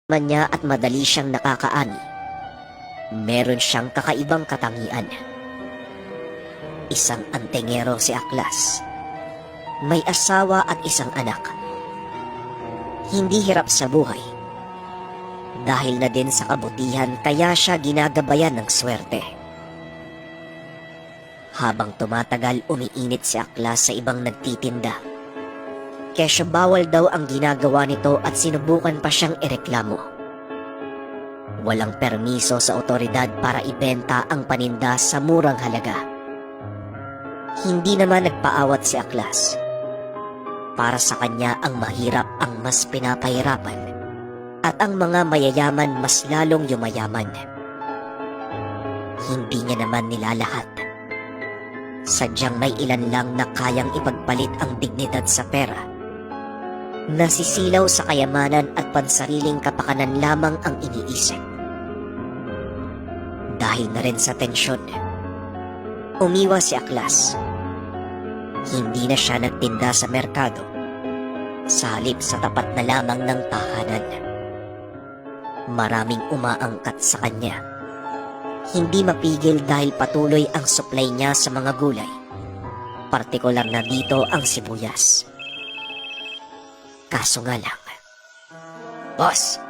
man niya at madali siyang nakakaani, meron siyang kakaibang katangian. Isang antingero si Aklas. May asawa at isang anak. Hindi hirap sa buhay. Dahil na din sa kabutihan kaya siya ginagabayan ng swerte. Habang tumatagal, umiinit si Aklas sa ibang nagtitinda. Kesyo bawal daw ang ginagawa nito at sinubukan pa siyang ireklamo. Walang permiso sa otoridad para ibenta ang paninda sa murang halaga. Hindi naman nagpaawat si Aklas. Para sa kanya ang mahirap ang mas pinapahirapan at ang mga mayayaman mas lalong yumayaman. Hindi niya naman nilalahat. Sadyang may ilan lang na kayang ipagpalit ang dignidad sa pera. Nasisilaw sa kayamanan at pansariling kapakanan lamang ang iniisip. Dahil na rin sa tensyon, umiwas si Aklas. Hindi na siya nagtinda sa merkado, sa halip sa tapat na lamang ng tahanan. Maraming umaangkat sa kanya. Hindi mapigil dahil patuloy ang supply niya sa mga gulay. Partikular na dito ang sibuyas. Kaso nga lang, "Boss,